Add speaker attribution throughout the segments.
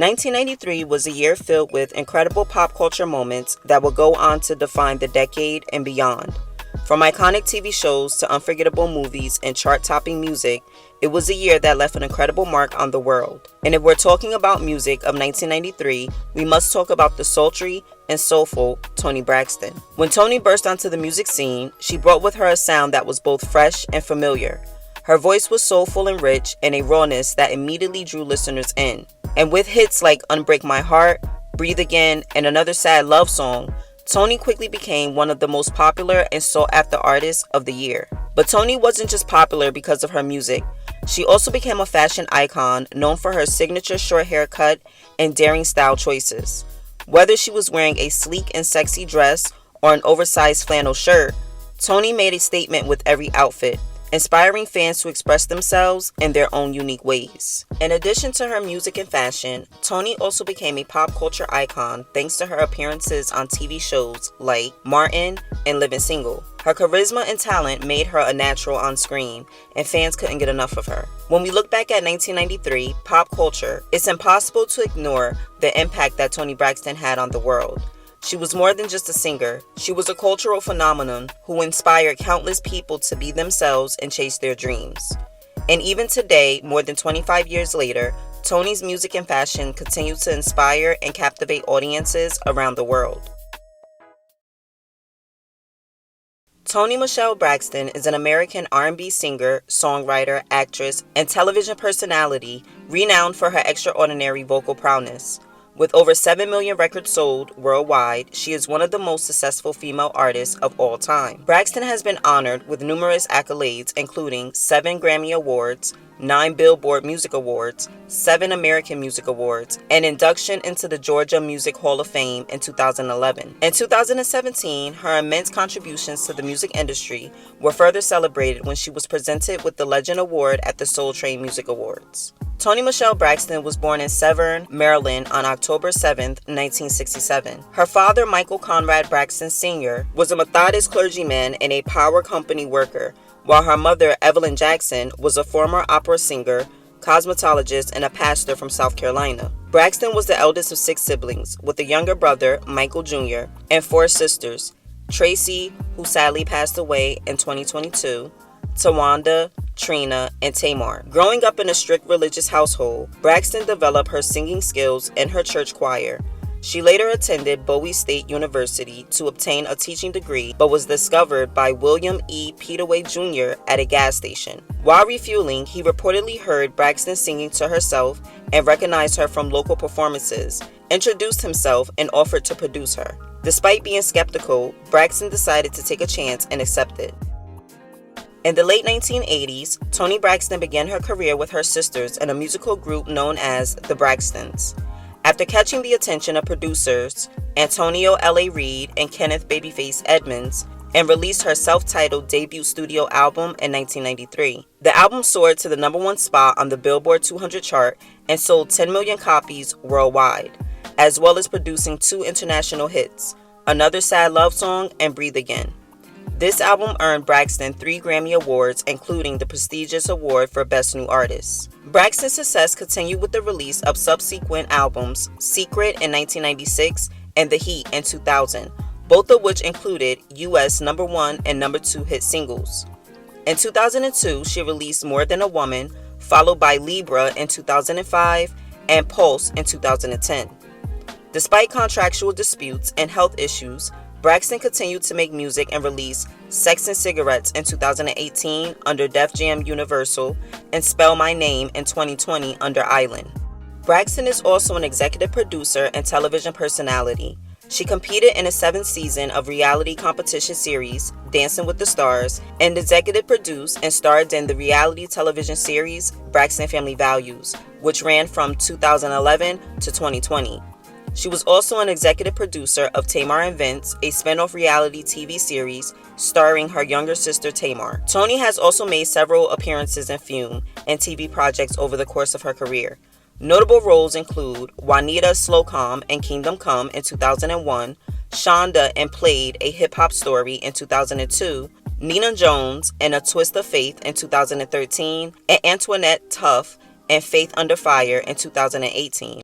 Speaker 1: 1993 was a year filled with incredible pop culture moments that would go on to define the decade and beyond. From iconic TV shows to unforgettable movies and chart-topping music, it was a year that left an incredible mark on the world. And if we're talking about music of 1993, we must talk about the sultry and soulful Toni Braxton. When Toni burst onto the music scene, she brought with her a sound that was both fresh and familiar. Her voice was soulful and rich, and a rawness that immediately drew listeners in. And with hits like Unbreak My Heart, Breathe Again, and Another Sad Love Song, Toni quickly became one of the most popular and sought-after artists of the year. But Toni wasn't just popular because of her music. She also became a fashion icon known for her signature short haircut and daring style choices. Whether she was wearing a sleek and sexy dress or an oversized flannel shirt, Toni made a statement with every outfit, inspiring fans to express themselves in their own unique ways. In addition to her music and fashion, Toni also became a pop culture icon thanks to her appearances on TV shows like Martin and Living Single. Her charisma and talent made her a natural on screen, and fans couldn't get enough of her. When we look back at 1993 pop culture, it's impossible to ignore the impact that Toni Braxton had on the world. She was more than just a singer. She was a cultural phenomenon who inspired countless people to be themselves and chase their dreams. And even today, more than 25 years later, Toni's music and fashion continue to inspire and captivate audiences around the world. Toni Michelle Braxton is an American R&B singer, songwriter, actress, and television personality renowned for her extraordinary vocal prowess. With over 7 million records sold worldwide, she is one of the most successful female artists of all time. Braxton has been honored with numerous accolades, including 7 Grammy Awards, 9 Billboard Music Awards, 7 American Music Awards, and induction into the Georgia Music Hall of Fame in 2011. In 2017, her immense contributions to the music industry were further celebrated when she was presented with the Legend Award at the Soul Train Music Awards. Toni Michelle Braxton was born in Severn, Maryland on October 7, 1967. Her father, Michael Conrad Braxton Sr., was a Methodist clergyman and a power company worker, while her mother, Evelyn Jackson, was a former opera singer, cosmetologist, and a pastor from South Carolina. Braxton was the eldest of 6 siblings, with a younger brother, Michael Jr., and 4 sisters, Tracy, who sadly passed away in 2022, Tawanda, Trina, and Tamar. Growing up in a strict religious household, Braxton developed her singing skills in her church choir. She later attended Bowie State University to obtain a teaching degree, but was discovered by William E. Petaway Jr. at a gas station. While refueling, he reportedly heard Braxton singing to herself and recognized her from local performances, introduced himself, and offered to produce her. Despite being skeptical, Braxton decided to take a chance and accepted. In the late 1980s, Toni Braxton began her career with her sisters in a musical group known as the Braxtons. After catching the attention of producers Antonio L.A. Reid and Kenneth Babyface Edmonds, and released her self-titled debut studio album in 1993. The album soared to the #1 spot on the Billboard 200 chart and sold 10 million copies worldwide, as well as producing 2 international hits, Another Sad Love Song and Breathe Again. This album earned Braxton 3 Grammy Awards, including the prestigious award for Best New Artist. Braxton's success continued with the release of subsequent albums, Secret in 1996 and The Heat in 2000, both of which included US #1 and #2 hit singles. In 2002, she released More Than a Woman, followed by Libra in 2005 and Pulse in 2010. Despite contractual disputes and health issues, Braxton continued to make music and release Sex and Cigarettes in 2018 under Def Jam Universal and Spell My Name in 2020 under Island. Braxton is also an executive producer and television personality. She competed in the 7th season of reality competition series Dancing with the Stars and executive produced and starred in the reality television series Braxton Family Values, which ran from 2011 to 2020. She was also an executive producer of Tamar and Vince, a spin-off reality TV series starring her younger sister Tamar. Toni has also made several appearances in film and TV projects over the course of her career. Notable roles include Juanita Slocum in Kingdom Come in 2001, Shonda in Played, a hip-hop story in 2002, Nina Jones in A Twist of Faith in 2013, and Antoinette Tuff in Faith Under Fire in 2018.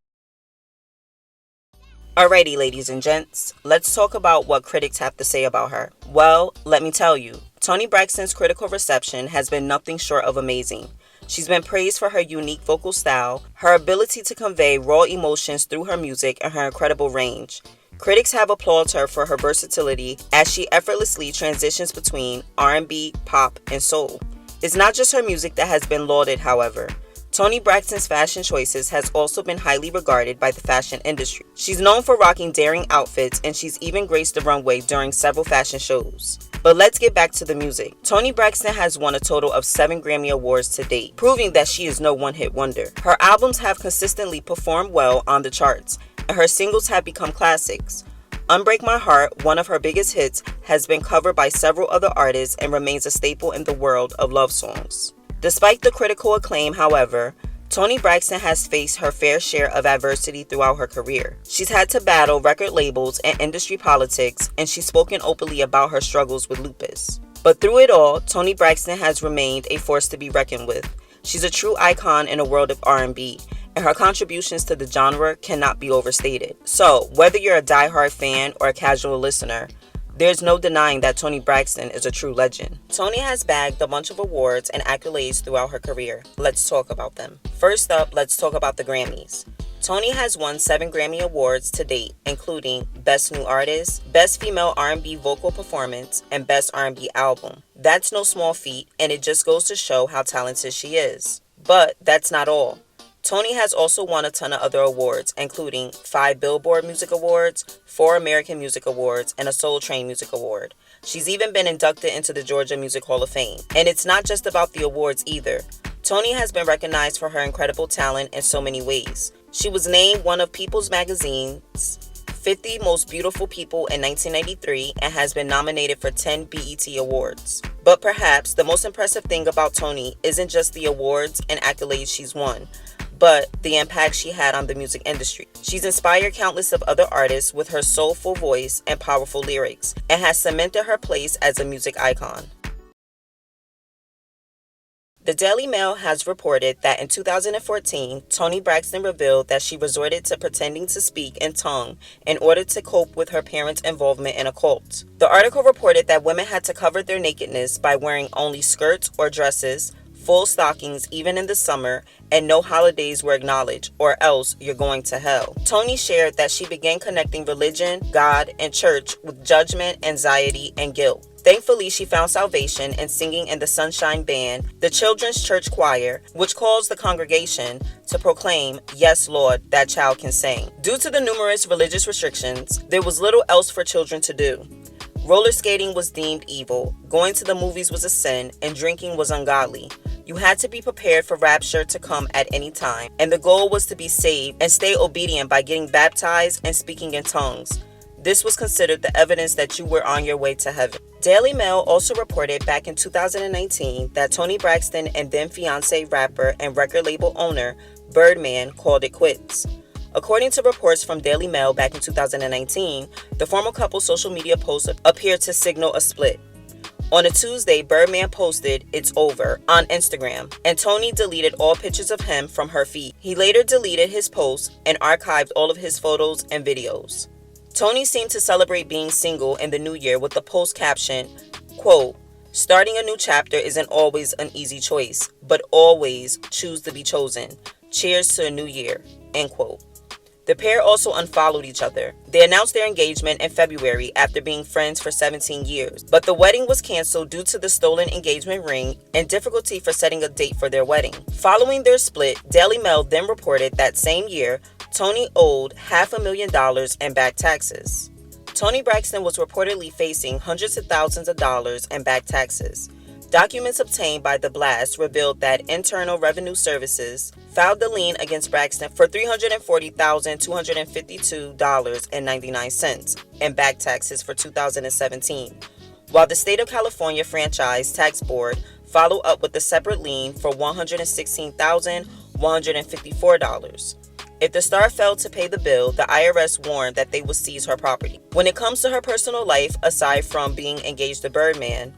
Speaker 1: Alrighty, ladies and gents, let's talk about what critics have to say about her. Well, let me tell you, Toni Braxton's critical reception has been nothing short of amazing. She's been praised for her unique vocal style, her ability to convey raw emotions through her music, and her incredible range. Critics have applauded her for her versatility as she effortlessly transitions between R&B, pop, and soul. It's not just her music that has been lauded, however. Toni Braxton's fashion choices has also been highly regarded by the fashion industry. She's known for rocking daring outfits, and she's even graced the runway during several fashion shows. But let's get back to the music. Toni Braxton has won a total of 7 Grammy Awards to date, proving that she is no one-hit wonder. Her albums have consistently performed well on the charts, and her singles have become classics. Unbreak My Heart, one of her biggest hits, has been covered by several other artists and remains a staple in the world of love songs. Despite the critical acclaim, however, Toni Braxton has faced her fair share of adversity throughout her career. She's had to battle record labels and industry politics, and she's spoken openly about her struggles with lupus. But through it all, Toni Braxton has remained a force to be reckoned with. She's a true icon in a world of R&B, and her contributions to the genre cannot be overstated. So, whether you're a die-hard fan or a casual listener, there's no denying that Toni Braxton is a true legend. Toni has bagged a bunch of awards and accolades throughout her career. Let's talk about them. First up, let's talk about the Grammys. Toni has won 7 Grammy Awards to date, including Best New Artist, Best Female R&B Vocal Performance, and Best R&B Album. That's no small feat, and it just goes to show how talented she is. But that's not all. Toni has also won a ton of other awards, including 5 Billboard Music Awards, 4 American Music Awards, and a Soul Train Music Award. She's even been inducted into the Georgia Music Hall of Fame. And it's not just about the awards either. Toni has been recognized for her incredible talent in so many ways. She was named one of People's Magazine's 50 Most Beautiful People in 1993 and has been nominated for 10 BET Awards. But perhaps the most impressive thing about Toni isn't just the awards and accolades she's won, but the impact she had on the music industry. She's inspired countless of other artists with her soulful voice and powerful lyrics, and has cemented her place as a music icon. The Daily Mail has reported that in 2014, Toni Braxton revealed that she resorted to pretending to speak in tongue in order to cope with her parents' involvement in a cult. The article reported that women had to cover their nakedness by wearing only skirts or dresses, full stockings even in the summer, and no holidays were acknowledged, or else you're going to hell. Toni shared that she began connecting religion, God, and church with judgment, anxiety, and guilt. Thankfully, she found salvation in singing in the Sunshine Band, the children's church choir, which calls the congregation to proclaim, "Yes, Lord, that child can sing." Due to the numerous religious restrictions, there was little else for children to do. Roller skating was deemed evil, going to the movies was a sin, and drinking was ungodly. You had to be prepared for rapture to come at any time, and the goal was to be saved and stay obedient by getting baptized and speaking in tongues. This was considered the evidence that you were on your way to heaven. Daily Mail also reported back in 2019 that Toni Braxton and then fiance rapper and record label owner Birdman called it quits. According to reports from Daily Mail back in 2019, the former couple's social media posts appeared to signal a split. On a Tuesday, Birdman posted, "It's over," on Instagram, and Toni deleted all pictures of him from her feed. He later deleted his post and archived all of his photos and videos. Toni seemed to celebrate being single in the new year with the post caption, quote, "Starting a new chapter isn't always an easy choice, but always choose to be chosen. Cheers to a new year," end quote. The pair also unfollowed each other. They announced their engagement in February after being friends for 17 years, but the wedding was canceled due to the stolen engagement ring and difficulty for setting a date for their wedding. Following their split, Daily Mail then reported that same year, Toni owed $500,000 in back taxes. Toni Braxton was reportedly facing hundreds of thousands of dollars in back taxes. Documents obtained by The Blast revealed that Internal Revenue Services filed the lien against Braxton for $340,252.99 in back taxes for 2017, while the State of California Franchise Tax Board followed up with a separate lien for $116,154. If the star failed to pay the bill, the IRS warned that they would seize her property. When it comes to her personal life, aside from being engaged to Birdman,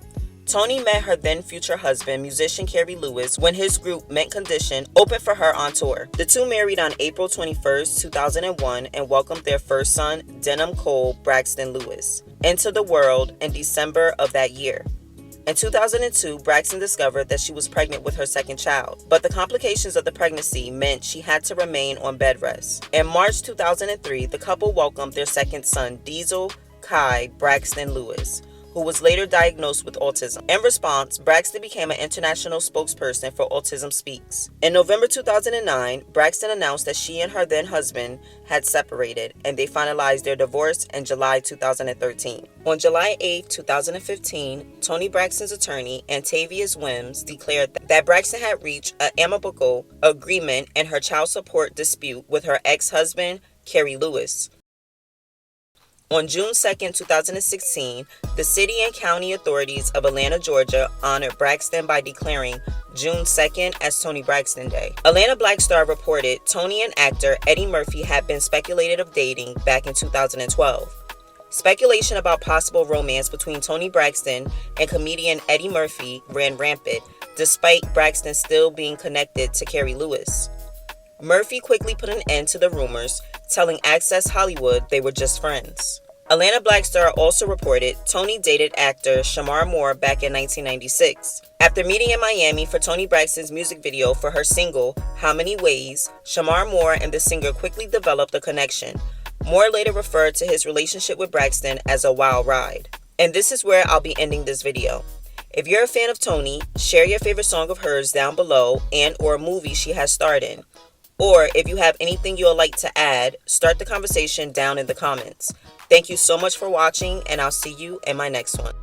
Speaker 1: Toni met her then future husband, musician Carrie Lewis, when his group Mint Condition opened for her on tour. The two married on April 21st, 2001 and welcomed their first son, Denham Cole Braxton Lewis, into the world in December of that year. In 2002, Braxton discovered that she was pregnant with her second child, but the complications of the pregnancy meant she had to remain on bed rest. In March 2003, the couple welcomed their second son, Diesel Kai Braxton Lewis, who was later diagnosed with autism. In response, Braxton became an international spokesperson for Autism Speaks. In November 2009, Braxton announced that she and her then husband had separated, and they finalized their divorce in July 2013. On July 8, 2015, Toni Braxton's attorney, Antavius Wims, declared that Braxton had reached an amicable agreement in her child support dispute with her ex-husband, Carrie Lewis. On June 2, 2016, the city and county authorities of Atlanta, Georgia, honored Braxton by declaring June 2nd as Toni Braxton Day. Atlanta Black Star reported Toni and actor Eddie Murphy had been speculated of dating back in 2012. Speculation about possible romance between Toni Braxton and comedian Eddie Murphy ran rampant, despite Braxton still being connected to Carrie Lewis. Murphy quickly put an end to the rumors, telling Access Hollywood they were just friends. Atlanta Black Star also reported Toni dated actor Shamar Moore back in 1996. After meeting in Miami for Toni Braxton's music video for her single, How Many Ways, Shamar Moore and the singer quickly developed a connection. Moore later referred to his relationship with Braxton as a wild ride. And this is where I'll be ending this video. If you're a fan of Toni, share your favorite song of hers down below and or a movie she has starred in. Or if you have anything you would like to add, start the conversation down in the comments. Thank you so much for watching, and I'll see you in my next one.